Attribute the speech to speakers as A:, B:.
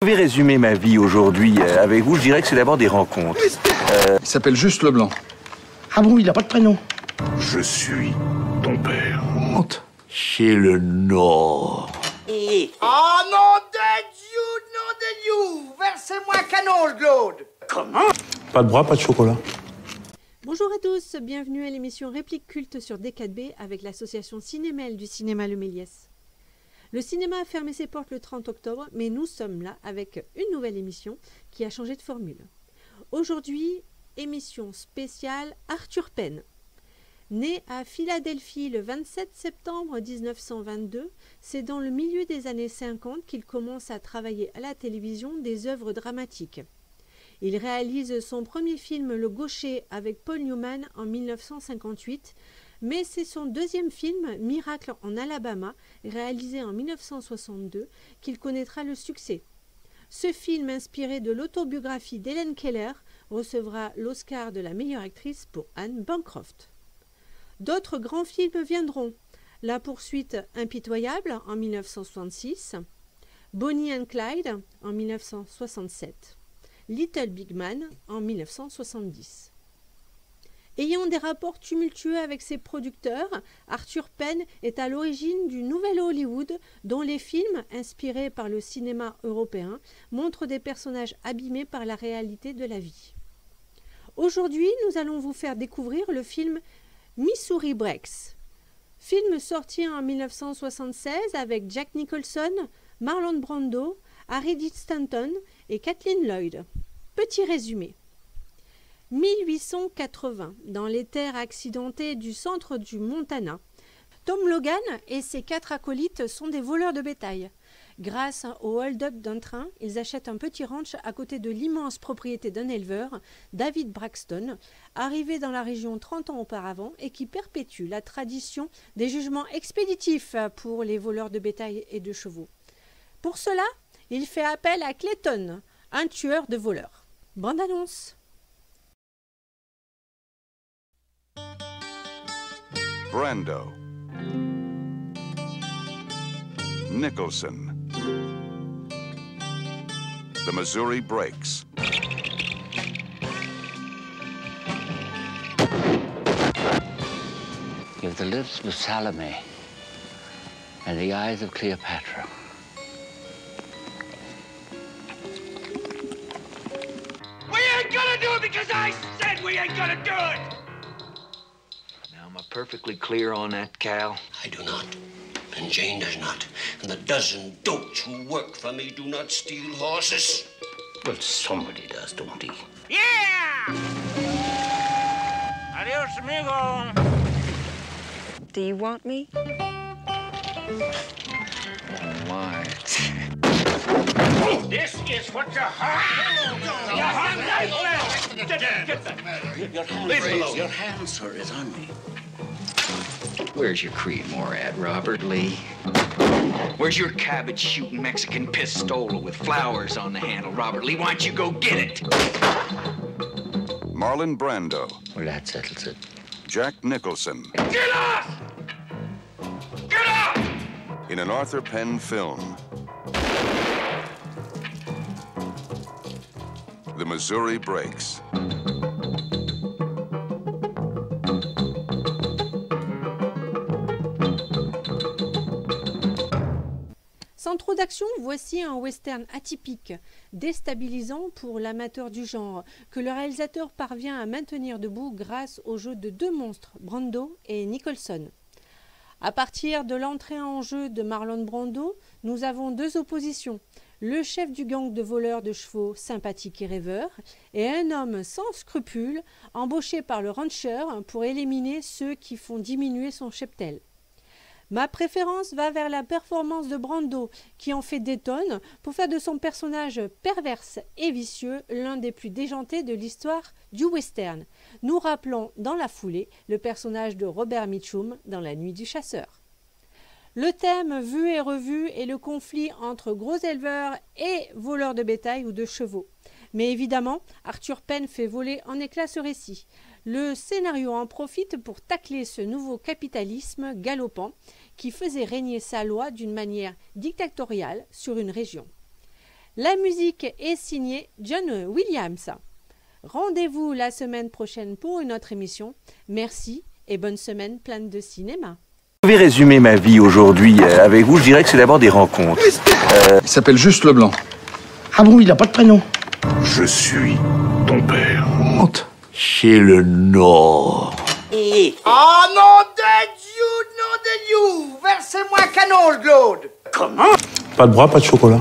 A: Je vais résumer ma vie aujourd'hui avec vous. Je dirais que c'est d'abord des rencontres.
B: Il s'appelle juste Leblanc.
C: Ah bon, il n'a pas de prénom.
D: Je suis ton père.
B: Honte.
D: Chez le Nord.
C: Oh nom de Dieu, versez-moi un canon, le Claude. Comment?
E: Pas de bras, pas de chocolat.
F: Bonjour à tous, bienvenue à l'émission Réplique culte sur D4B avec l'association Cinémel du cinéma Le Méliès. Le cinéma a fermé ses portes le 30 octobre, mais nous sommes là avec une nouvelle émission qui a changé de formule. Aujourd'hui, émission spéciale Arthur Penn. Né à Philadelphie le 27 septembre 1922, c'est dans le milieu des années 50 qu'il commence à travailler à la télévision des œuvres dramatiques. Il réalise son premier film Le Gaucher avec Paul Newman en 1958, mais c'est son deuxième film, Miracle en Alabama, réalisé en 1962, qu'il connaîtra le succès. Ce film, inspiré de l'autobiographie d'Helen Keller, recevra l'Oscar de la meilleure actrice pour Anne Bancroft. D'autres grands films viendront. La poursuite impitoyable en 1966, Bonnie and Clyde en 1967, Little Big Man en 1970. Ayant des rapports tumultueux avec ses producteurs, Arthur Penn est à l'origine du nouvel Hollywood dont les films, inspirés par le cinéma européen, montrent des personnages abîmés par la réalité de la vie. Aujourd'hui, nous allons vous faire découvrir le film Missouri Breaks, film sorti en 1976 avec Jack Nicholson, Marlon Brando, Harry Dean Stanton et Kathleen Lloyd. Petit résumé. 1880, dans les terres accidentées du centre du Montana, Tom Logan et ses 4 acolytes sont des voleurs de bétail. Grâce au hold-up d'un train, ils achètent un petit ranch à côté de l'immense propriété d'un éleveur, David Braxton, arrivé dans la région 30 ans auparavant et qui perpétue la tradition des jugements expéditifs pour les voleurs de bétail et de chevaux. Pour cela, il fait appel à Clayton, un tueur de voleurs. Bande annonce.
G: Brando, Nicholson, The Missouri Breaks.
H: You have the lips of Salome and the eyes of Cleopatra.
I: We ain't gonna do it because I said we ain't gonna do it!
J: Now, am I perfectly clear on that, Cal?
K: I do not. And Jane does not. And the dozen dopes who work for me do not steal horses.
J: Well, somebody does, don't he?
I: Yeah! Adios, amigo.
L: Do you want me?
J: Oh, my.
I: This is what you hung. You hung that well. Get that.
J: Your hand, sir, is on me. Where's your Creedmoor at, Robert Lee? Where's your cabbage-shooting Mexican pistola with flowers on the handle, Robert Lee? Why don't you go get it?
G: Marlon Brando.
H: Well, that settles it.
G: Jack Nicholson.
I: Get off! Get off!
G: In an Arthur Penn film. The Missouri Breaks.
F: Sans trop d'action, voici un western atypique, déstabilisant pour l'amateur du genre, que le réalisateur parvient à maintenir debout grâce au jeu de 2 monstres, Brando et Nicholson. À partir de l'entrée en jeu de Marlon Brando, nous avons 2 oppositions. Le chef du gang de voleurs de chevaux sympathique et rêveur, et un homme sans scrupules, embauché par le rancher pour éliminer ceux qui font diminuer son cheptel. Ma préférence va vers la performance de Brando, qui en fait des tonnes pour faire de son personnage perverse et vicieux l'un des plus déjantés de l'histoire du western. Nous rappelons dans la foulée le personnage de Robert Mitchum dans La Nuit du Chasseur. Le thème vu et revu est le conflit entre gros éleveurs et voleurs de bétail ou de chevaux. Mais évidemment, Arthur Penn fait voler en éclats ce récit. Le scénario en profite pour tacler ce nouveau capitalisme galopant qui faisait régner sa loi d'une manière dictatoriale sur une région. La musique est signée John Williams. Rendez-vous la semaine prochaine pour une autre émission. Merci et bonne semaine pleine de cinéma.
A: Je vais résumer ma vie aujourd'hui avec vous. Je dirais que c'est d'abord des rencontres.
B: Il s'appelle Juste Leblanc.
C: Ah bon, il a pas de prénom.
D: Je suis ton père.
B: Honte.
D: C'est le Nord.
C: Oh non de Dieu, Versez-moi un canon, Claude.
E: Pas de bras, pas de chocolat.